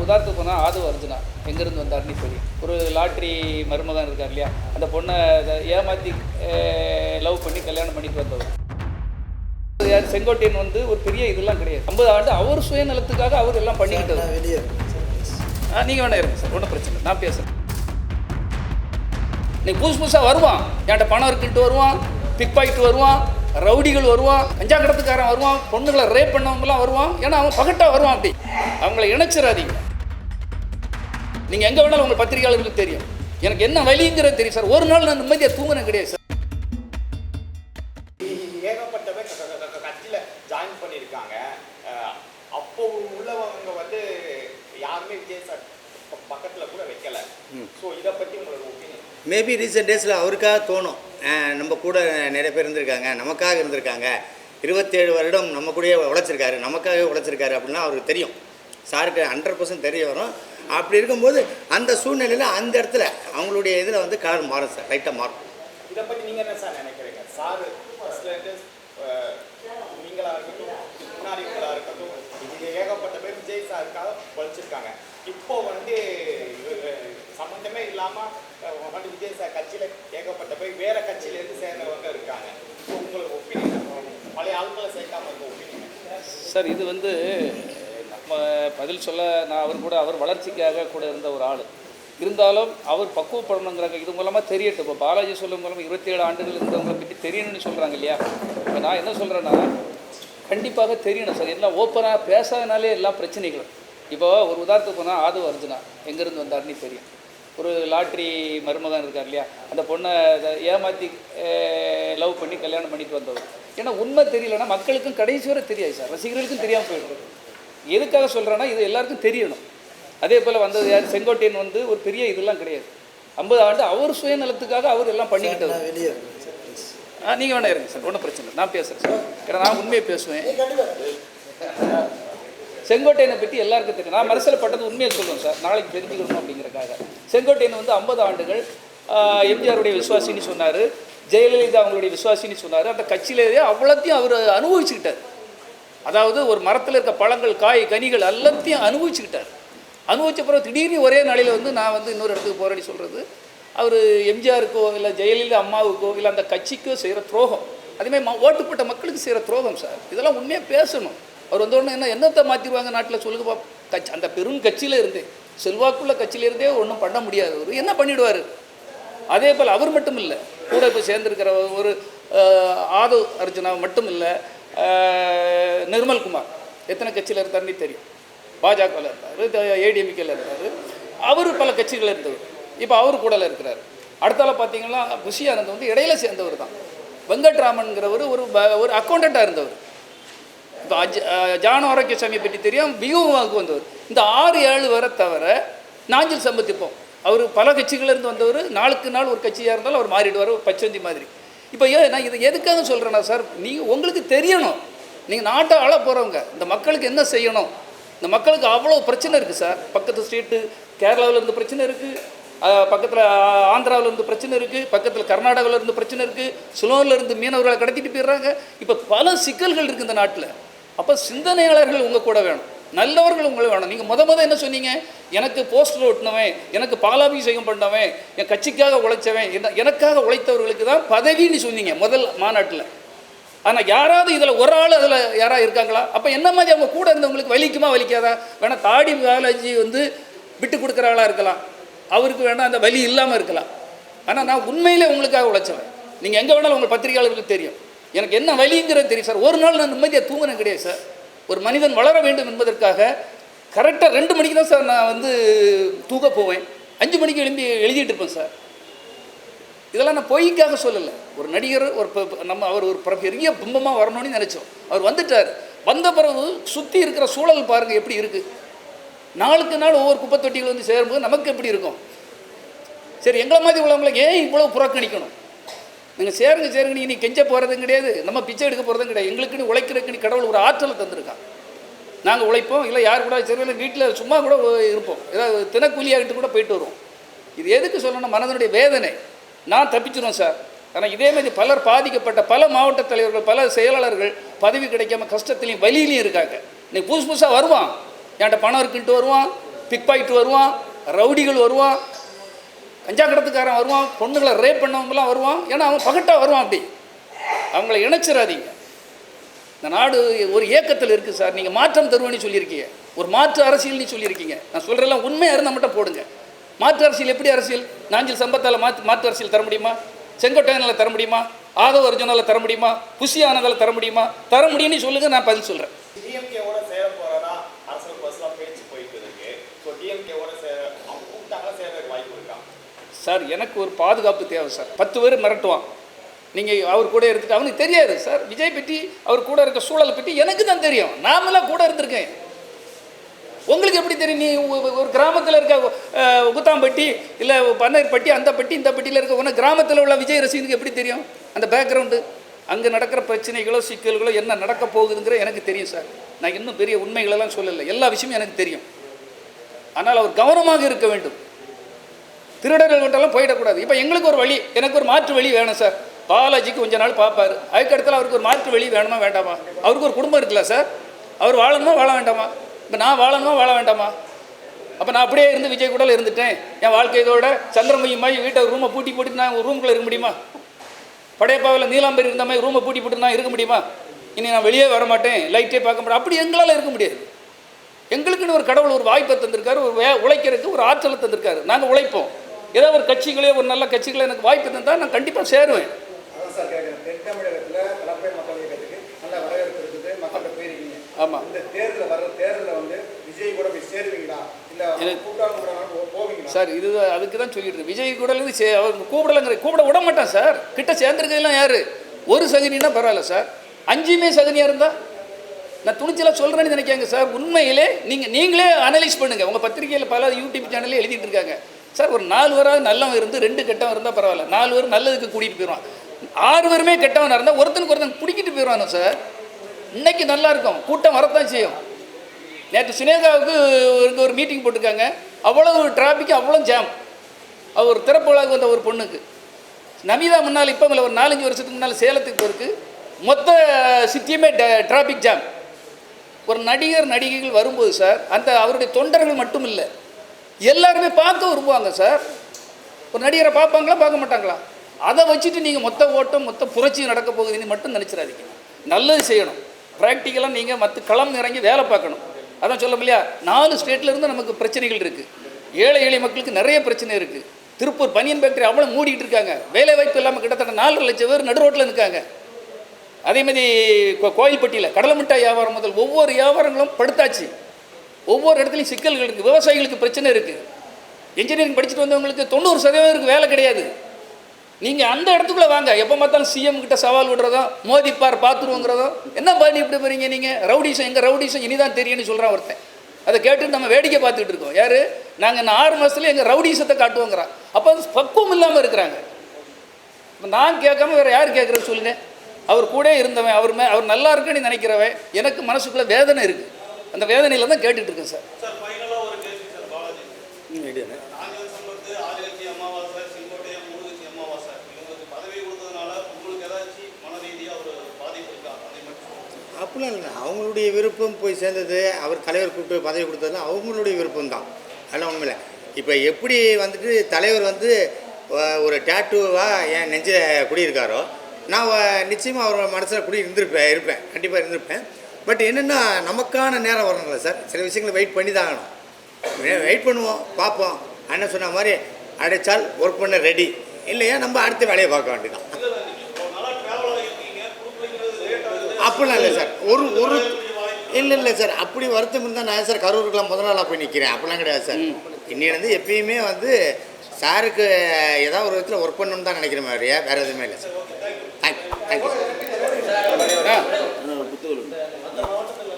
உதாரணத்துக்கு போனால் ஆதவ அர்ஜுனா எங்கேருந்து வந்தார்னு தெரியும். ஒரு லாட்ரி மருமகன் இருக்கார் இல்லையா, அந்த பொண்ணை ஏமாற்றி லவ் பண்ணி கல்யாணம் பண்ணிட்டு வந்தவர். யார் செங்கோட்டையன் வந்து ஒரு பெரிய இதெல்லாம் கிடையாது. 50 ஆண்டு அவர் சுயநலத்துக்காக அவர் எல்லாம் பண்ணிக்கிட்டது. வெளியே நீங்கள் வேணா இருங்க சார், ஒன்றும் பிரச்சனை இல்லை, நான் பேசுகிறேன். நீ புதுசாக வருவான், என்கிட்ட பணம் இருக்குன்ட்டு வருவான், பிக் பாக்கெட் வருவான், ரவுடிகள் வருவான், கஞ்சா கடத்துக்காரன் வருவான், பொண்ணுகளை ரேப் பண்ணவங்கலாம் வருவான். ஏன்னா அவன் பகட்டாக வருவான். அப்படி அவங்கள இணைச்சிடாதீங்க. நீங்கள் எங்கே வேணாலும் உங்கள் பத்திரிகையாளர்களுக்கு தெரியும் எனக்கு என்ன வலிங்கிறது தெரியும் சார். ஒரு நாள் நான் நிம்மதியாக தூங்கினேன் கிடையாது சார். ஏகப்பட்ட பேர் கட்சியில் ஜாயின் பண்ணியிருக்காங்க. அப்போ உள்ளவங்க வந்து யாருமே விஜய் சார் பக்கத்தில் கூட வைக்கல. ஸோ இதை பற்றி உங்களோட ஒப்பீனியன்? மேபி ரீசெண்ட் டேஸில் அவருக்காக தோணும், நம்ம கூட நிறைய பேர் இருந்திருக்காங்க, நமக்காக இருந்திருக்காங்க, 27 வருடம் நம்ம கூடயே உழைச்சிருக்காரு, நமக்காக உழைச்சிருக்காரு அப்படின்னா அவருக்கு தெரியும். சாருக்கு 100% தெரிய வரும். அப்படி இருக்கும்போது அந்த சூழ்நிலையில் அந்த இடத்துல அவங்களுடைய இதில் வந்து கலர் மாறும் சார், லைட்டாக மாறும். இதை பற்றி நீங்கள் என்ன சார் நினைக்கிறீங்க? சார் ஃபர்ஸ்ட்லேருந்து நீங்களாக இருக்கட்டும், முன்னாடிகளாக இருக்கட்டும், இது ஏகப்பட்ட பேர் விஜய் சாருக்காக உழைச்சிருக்காங்க. இப்போ வந்து சம்மந்தமே இல்லாமல் வந்து விஜய் சார் கட்சியில் ஏகப்பட்ட பேர் வேறு கட்சியிலேருந்து சேர்ந்தவங்க இருக்காங்க. ஸோ உங்களுக்கு ஒப்பீனியன், பழைய ஆட்களை சேர்க்காம இருக்க ஒப்பீனியன் சார்? இது வந்து நம்ம பதில் சொல்ல, நான் அவர் வளர்ச்சிக்காக கூட இருந்த ஒரு ஆள் இருந்தாலும் அவர் பக்குவப்படணுங்கிறாங்க. இது மூலமாக தெரியட்டும். இப்போ பாலாஜி சொல்லும் மூலமாக 27 ஆண்டுகள் இருந்தவங்களை பற்றி தெரியணும்னு சொல்கிறாங்க இல்லையா. இப்போ நான் என்ன சொல்கிறேன்னா, கண்டிப்பாக தெரியணும் சார். எல்லாம் ஓப்பனாக பேசாதனாலே எல்லாம் பிரச்சனைகளும். இப்போ ஒரு உதாரணத்துக்கு போனால் ஆதவ அர்ஜுனா எங்கேருந்து வந்தார்னு தெரியும். ஒரு லாட்ரி மருமகன் இருக்கார் இல்லையா, அந்த பொண்ணை ஏமாற்றி லவ் பண்ணி கல்யாணம் பண்ணிட்டு வந்தவர். ஏன்னா உண்மை தெரியலன்னா மக்களுக்கும் கடைசி வரை தெரியாது சார், ரசிகர்களுக்கும் தெரியாமல் போயிடும். எதுக்காக சொல்கிறேன்னா இது எல்லாருக்கும் தெரியணும். அதே போல் வந்தது யார், செங்கோட்டையன் வந்து ஒரு பெரிய இதெல்லாம் கிடையாது. 50 ஆண்டு அவர் சுயநலத்துக்காக அவர் எல்லாம் பண்ணிக்கிட்டது. வெளியே நீங்கள் வேணா இருங்க சார், ஒன்றும் பிரச்சனை இல்லை, நான் பேசுகிறேன் சார். ஏன்னா நான் உண்மையை பேசுவேன். செங்கோட்டையனை பற்றி எல்லாருக்கும் தெரியும். நான் மனசில் பட்டது உண்மையை சொல்லுவேன் சார், நாளைக்கு தெரிஞ்சுக்கணும் அப்படிங்கிறக்காக. செங்கோட்டையன் வந்து 50 ஆண்டுகள் எம்ஜிஆருடைய விசுவாசின்னு சொன்னார், ஜெயலலிதா அவங்களுடைய விசுவாசின்னு சொன்னார். அந்த கட்சியிலேயே அவ்வளோத்தையும் அவர் அனுபவிச்சுக்கிட்டார். அதாவது ஒரு மரத்தில் இருக்க பழங்கள், காய், கனிகள் எல்லாத்தையும் அனுபவிச்சுக்கிட்டார். அனுபவிச்ச பிறகு திடீர்னு ஒரே நாளையில் வந்து நான் வந்து இன்னொரு இடத்துக்கு போகிறேன்னு சொல்கிறது அவர் எம்ஜிஆருக்கோ இல்லை ஜெயலலிதா அம்மாவுக்கோ இல்லை அந்த கட்சிக்கோ செய்கிற துரோகம். அதேமாதிரி ஓட்டுப்பட்ட மக்களுக்கு செய்கிற துரோகம் சார். இதெல்லாம் உண்மையாக பேசணும். அவர் வந்தோடனே என்னத்தை மாற்றிடுவாங்க நாட்டில் சொல்லுங்க பாப்பா. அந்த பெரும் கட்சியில் இருந்தே, செல்வாக்குள்ள கட்சியிலேருந்தே ஒன்றும் பண்ண முடியாது. அவர் என்ன பண்ணிவிடுவார். அதே போல் அவர் மட்டும் இல்லை, கூட இப்போ சேர்ந்துருக்கிற ஒரு ஆதவ் அர்ஜுனா மட்டும் இல்லை, நிர்மல்குமார் எத்தனை கட்சியில் இருந்தார்னு தெரியும். பாஜகவில் இருந்தார், ஏடிஎம்கேல இருந்தார், அவர் பல கட்சிகள் இருந்தவர். இப்போ அவர் கூடல இருக்கிறார். அடுத்தால பார்த்தீங்கன்னா புஷி ஆனந்த் வந்து இடையில சேர்ந்தவர் தான். வெங்கட்ராமன்கிறவர் ஒரு அக்கௌண்டண்ட்டாக இருந்தவர். இப்போ ஜான ஆரோக்கியசாமியை பற்றி தெரியும், பியூமாவுக்கு வந்தவர். இந்த 6-7 வரை தவிர நாஞ்சில் சம்பத்திப்போம் அவர் பல கட்சிகளிலிருந்து வந்தவர். நாளுக்கு நாள் ஒரு கட்சியாக இருந்தாலும் அவர் மாறிடுவார், பச்சந்தி மாதிரி. இப்போ நான் இதை எதுக்காக சொல்கிறேன்னா சார், நீங்கள் உங்களுக்கு தெரியணும். நீங்கள் நாட்டை ஆள போகிறவங்க, இந்த மக்களுக்கு என்ன செய்யணும். இந்த மக்களுக்கு அவ்வளோ பிரச்சனை இருக்குது சார். பக்கத்து ஸ்டேட்டு கேரளாவில் இருந்து பிரச்சனை இருக்குது, பக்கத்தில் ஆந்திராவில் இருந்து பிரச்சனை இருக்குது, பக்கத்தில் கர்நாடகாவில் இருந்து பிரச்சனை இருக்குது, சுலோனில் இருந்து மீனவர்களை கடத்திட்டு போயிடுறாங்க. இப்போ பல சிக்கல்கள் இருக்குது இந்த நாட்டில். அப்போ சிந்தனையாளர்கள் உங்கள் கூட வேணும், நல்லவர்கள் உங்களை வேணும். நீங்கள் முத என்ன சொன்னீங்க, எனக்கு போஸ்டர் ஒட்டினவன், எனக்கு பாலாபிஷேகம் பண்ணவன், என் கட்சிக்காக உழைச்சவன், எனக்காக உழைத்தவர்களுக்கு தான் பதவின்னு சொன்னீங்க முதல் மாநாட்டில். ஆனால் யாராவது இதில் ஒரு ஆள் அதில் யாராவது இருக்காங்களா? அப்போ என்ன மாதிரி அவங்க கூட இருந்தவங்களுக்கு வலிக்குமா வலிக்காதா? வேணால் தாடி பாலாஜி வந்து விட்டு கொடுக்குற ஆளாக இருக்கலாம், அவருக்கு வேணால் அந்த வலி இல்லாமல் இருக்கலாம். ஆனால் நான் உண்மையிலே உங்களுக்காக உழைச்சவன். நீங்கள் எங்கே வேணாலும் உங்கள் பத்திரிகையாளர்களுக்கு தெரியும் எனக்கு என்ன வலிங்கிறது தெரியும் சார். ஒரு நாள் நான் நிம்மதியாக தூங்கினேன் கிடையாது சார். ஒரு மனிதன் வளர வேண்டும் என்பதற்காக கரெக்டாக 2 மணிக்கு தான் சார் நான் வந்து தூங்க போவேன். 5 மணிக்கு எழுதிட்டு இருப்பேன் சார். இதெல்லாம் நான் பொய்க்காக சொல்லலை. ஒரு நடிகர், அவர் ஒரு பெரிய பிம்பமாக வரணும்னு நினச்சோம். அவர் வந்துட்டார். வந்த பிறகு சுற்றி இருக்கிற சூழல் பாருங்கள் எப்படி இருக்குது. நாளுக்கு நாள் ஒவ்வொரு குப்பை தொட்டிகள் வந்து சேரும்போது நமக்கு எப்படி இருக்கும். சரி, எங்களை மாதிரி உள்ளவங்களை ஏன் இவ்வளோ புறக்கணிக்கணும்? நீங்கள் சேருங்க நீ கெஞ்ச போகிறதும் கிடையாது, நம்ம பிச்சை எடுக்க போகிறதும் கிடையாது. எங்களுக்குன்னு உழைக்கிறதுக்குன்னு கடவுள் ஒரு ஆற்றலை தந்திருக்கான். நாங்கள் உழைப்போம், இல்லை யார் கூட சரி வீட்டில் சும்மா கூட இருப்போம், ஏதாவது தினக்கூலியாகிட்டு கூட போயிட்டு வருவோம். இது எதுக்கு சொல்லணும், மனதனுடைய வேதனை. நான் தப்பிச்சிடுவோம் சார். ஆனால் இதேமாதிரி பலர் பாதிக்கப்பட்ட பல மாவட்ட தலைவர்கள், பல செயலாளர்கள் பதவி கிடைக்காம கஷ்டத்துலையும் வலியிலையும் இருக்காங்க. இன்னைக்கு புதுசாக வருவான், என்கிட்ட பணம் இருக்குன்ட்டு வருவான், பிக் பாக்கெட் வருவான், ரவுடிகள் வருவான், கஞ்சா கடத்துக்காரன் வருவான், பொண்ணுகளை ரேப் பண்ணவங்கலாம் வருவான். ஏன்னா அவன் பகட்டாக வருவான். அப்படி அவங்கள இணைச்சிடாதீங்க. இந்த நாடு ஒரு ஏக்கத்தில் இருக்குது சார். நீங்கள் மாற்றம் தருவேன்னு சொல்லியிருக்கீங்க, ஒரு மாற்று அரசியல்னு சொல்லியிருக்கீங்க. நான் சொல்கிறேன், உண்மையாக இருந்தால் மட்டும் போடுங்க. மாற்று அரசியல் எப்படி அரசியல்? நாஞ்சில் சம்பத்தால் மாற்று அரசியல் தர முடியுமா? செங்கோட்டையனால் தர முடியுமா? ஆதவ அர்ஜுனால் தர முடியுமா? புஷி ஆனதால் தர முடியுமா? தர முடியும்னு சொல்லுங்கள், நான் பதில் சொல்கிறேன். டிஎம்கேவோட சேர போகிறதா அரசியல் பஸ்லாம் பேச்சு போயிட்டு இருக்கு. ஸோ டிஎம்கேவோட அவங்க கூப்பிட்டாங்களா சேர்றதுக்கு வாய்ப்பு இருக்கா சார்? எனக்கு ஒரு பாதுகாப்பு தேவை சார். 10 பேர் மிரட்டுவான். நீங்கள் அவர் கூட இருந்துட்டு அவனுக்கு தெரியாது சார். விஜய் பற்றி, அவர் கூட இருக்க சூழலை பற்றி எனக்கு தான் தெரியும். நாமெல்லாம் கூட இருந்திருக்கேன். உங்களுக்கு எப்படி தெரியும்? நீ ஒரு கிராமத்தில் இருக்க குத்தாம்பட்டி இல்லை பன்னீர்பட்டி, அந்த பட்டி இந்த பட்டியில் இருக்க உன கிராமத்தில் உள்ள விஜய் ரசிகனுக்கு எப்படி தெரியும் அந்த பேக்ரவுண்டு? அங்கே நடக்கிற பிரச்சனைகளோ சிக்கல்களோ என்ன நடக்க போகுதுங்கிற எனக்கு தெரியும் சார். நான் இன்னும் பெரிய உண்மைகளெல்லாம் சொல்லலை, எல்லா விஷயமும் எனக்கு தெரியும். ஆனால் அவர் கவனமாக இருக்க வேண்டும். திருடர்கள்கிட்டலாம் போயிடக்கூடாது. இப்போ எங்களுக்கு ஒரு வழி, எனக்கு ஒரு மாற்று வழி வேணும் சார். பாலாஜிக்கு கொஞ்ச நாள் பார்ப்பார், அதுக்கடுத்தால் அவருக்கு ஒரு மாற்று வழி வேணுமா வேண்டாமா? அவருக்கு ஒரு குடும்பம் இருக்குல்ல சார், அவர் வாழணுமா வாழ வேண்டாமா? இப்போ நான் வாழணுமா வாழ வேண்டாமா? அப்போ நான் அப்படியே இருந்து விஜய் கூட இருந்துட்டேன், என் வாழ்க்கை இதோட சந்திரமுகிமாய் வீட்டை ரூமை பூட்டி போட்டு நான் ஒரு ரூமுக்குள்ளே இருக்க முடியுமா? படையப்பாவில் நீலாம்பரி இருந்த மாதிரி ரூமை பூட்டி போட்டு நான் இருக்க முடியுமா? இனி நான் வெளியே வர மாட்டேன், லைட்டே பார்க்க மாட்டேன், அப்படி எங்களால் இருக்க முடியாது. எங்களுக்குன்னு ஒரு கடவுள் ஒரு வாய்ப்பை தந்திருக்காரு, ஒரு உழைக்கிறதுக்கு ஒரு ஆற்றலை தந்திருக்காரு. நாங்கள் உழைப்போம். ஏதோ ஒரு கட்சிகளே, ஒரு நல்ல கட்சிகளே எனக்கு வாய்ப்பு தந்தால் நான் கண்டிப்பாக சேருவேன். சார் கேட்குறேன், தென் தமிழகத்தில் கலப்பை மக்கள் இயக்கத்துக்கு நல்ல வரவேற்பு இருக்குது, மக்கள்கிட்ட போயிருக்கீங்க. ஆமாம், இந்த தேர்தலில் வர்ற தேர்தலில் வந்து விஜய் கூட போய் சேருவீங்களா இல்லை கூட்டாளி கூட போவீங்களா சார்? இது அதுக்கு தான் சொல்லிட்டு இருக்கு. விஜய் கூடலேருந்து அவர் கூப்பிட விட மாட்டான் சார். கிட்ட சேர்ந்துருக்கலாம் யார்? ஒரு சகனின்னா பரவாயில்ல சார், 5மே சகனியாக இருந்தால் நான் துணிச்சலாக சொல்கிறேன்னு நினைக்காங்க சார். உண்மையிலே நீங்களே அனலைஸ் பண்ணுங்கள். உங்கள் பத்திரிகையில் பல யூடியூப் சேனல்லே எழுதிட்டு இருக்காங்க சார். ஒரு 4 பேராவது நல்லவன் இருந்து 2 கெட்டவன் இருந்தால் பரவாயில்ல. 4 பேர் நல்லதுக்கு கூட்டிகிட்டு போயிடுவான். 6 பேருமே கெட்டவனாக இருந்தால் ஒருத்தனுக்கு ஒருத்தன் பிடிக்கிட்டு போயிடுவானோ சார். இன்னைக்கு நல்லா இருக்கும், கூட்டம் வரத்தான் செய்யும். நேற்று சினேகாவுக்கு ஒரு மீட்டிங் போட்டிருக்காங்க, அவ்வளோ டிராஃபிக், அவ்வளோ ஜாம். அவர் திறப்பு விழாவுக்கு வந்த ஒரு பொண்ணுக்கு நமிதா முன்னால் இப்போ ஒரு 4-5 வருஷத்துக்கு முன்னால் சேலத்துக்கு போயிருக்கு, மொத்த சிட்டியுமே டிராஃபிக் ஜாம். ஒரு நடிகைகள் வரும்போது சார், அந்த அவருடைய தொண்டர்கள் மட்டும் இல்லை, எல்லாருமே பார்க்க விரும்புவாங்க சார். ஒரு நடிகரை பார்ப்பாங்களா பார்க்க மாட்டாங்களா? அதை வச்சுட்டு நீங்கள் மொத்த ஓட்டம் மொத்த புரட்சி நடக்க போகுதுன்னு மட்டும் நினச்சிடாதீங்க. நல்லது செய்யணும், ப்ராக்டிக்கலாக நீங்கள் மற்ற களம் இறங்கி வேலை பார்க்கணும். அதான் சொல்ல இல்லையா, 4 ஸ்டேட்லேருந்து நமக்கு பிரச்சனைகள் இருக்குது. ஏழை எளிய மக்களுக்கு நிறைய பிரச்சனை இருக்குது. திருப்பூர் பனியன் ஃபேக்டரி அவ்வளோ மூடிட்டு இருக்காங்க, வேலை வாய்ப்பு இல்லாமல் கிட்டத்தட்ட 4.5 லட்சம் பேர் நடு ரோட்டில் இருக்காங்க. அதேமாதிரி கோயில்பட்டியில் கடலை மிட்டாய் வியாபாரம் முதல் ஒவ்வொரு வியாபாரங்களும் படுத்தாச்சு. ஒவ்வொரு இடத்துலையும் சிக்கல்கள் இருக்குது. விவசாயிகளுக்கு பிரச்சனை இருக்குது. இன்ஜினியரிங் படிச்சுட்டு வந்தவங்களுக்கு 90% வேலை கிடையாது. நீங்கள் அந்த இடத்துக்குள்ளே வாங்க. எப்போ பார்த்தாலும் சிஎம் கிட்ட சவால் விடுறதோ, மோதிப்பார் பார்த்துருவோங்கிறதோ, என்ன பண்ணி இப்படி போகிறீங்க நீங்கள்? ரவுடிசம், எங்கள் ரவுடிசம் இனிதான் தெரியும்னு சொல்கிறான் ஒருத்தன். அதை கேட்டு நம்ம வேடிக்கை பார்த்துட்டு இருக்கோம். யார்? நாங்கள் இந்த 6 மாதத்துல எங்கள் ரவுடிசத்தை காட்டுவோங்கிறான். அப்போ பக்குவம் இல்லாமல் இருக்கிறாங்க. இப்போ நான் கேட்காம வேறு யார் கேட்குறது சொல்லுங்கள்? அவர் கூட இருந்தவன், அவர் நல்லா இருக்குன்னு நினைக்கிறவன், எனக்கு மனசுக்குள்ளே வேதனை இருக்குது. அந்த வேதனையில் தான் கேட்டுட்டு இருக்கேன் சார். அப்படிலாம் இல்லை, அவங்களுடைய விருப்பம் போய் சேர்ந்தது. அவர் தலைவர் கூப்பிட்டு பதவி கொடுத்ததுலாம் அவங்களுடைய விருப்பம் தான், அதெல்லாம் உண்மையில்லை. இப்போ எப்படி வந்துட்டு தலைவர் வந்து ஒரு டேட்டூவாக என் நெஞ்சில் குடியிருக்காரோ, நான் நிச்சயமாக அவர் மனசில் இருப்பேன், கண்டிப்பாக இருந்திருப்பேன். பட் என்னென்னா, நமக்கான நேரம் வரணுங்களா சார். சில விஷயங்களை வெயிட் பண்ணி தான் ஆகணும். வெயிட் பண்ணுவோம், பார்ப்போம். அண்ணன் சொன்ன மாதிரி அடைச்சால் ஒர்க் பண்ண ரெடி, இல்லையா நம்ம அடுத்த வேலையை பார்க்க வேண்டியதான். அப்படிலாம் இல்லை சார். ஒரு இல்லை சார், அப்படி வருத்தம் இருந்தால் நான் சார் கரூருக்குலாம் முதல் நாளாக போய் நிற்கிறேன். அப்படிலாம் கிடையாது சார். இன்னிலேருந்து எப்பயுமே வந்து சாருக்கு ஏதாவது ஒரு விதத்தில் ஒர்க் பண்ணணும்னு தான் நினைக்கிற மாதிரியா, வேறு எதுவுமே இல்லை சார். தேங்க்யூ.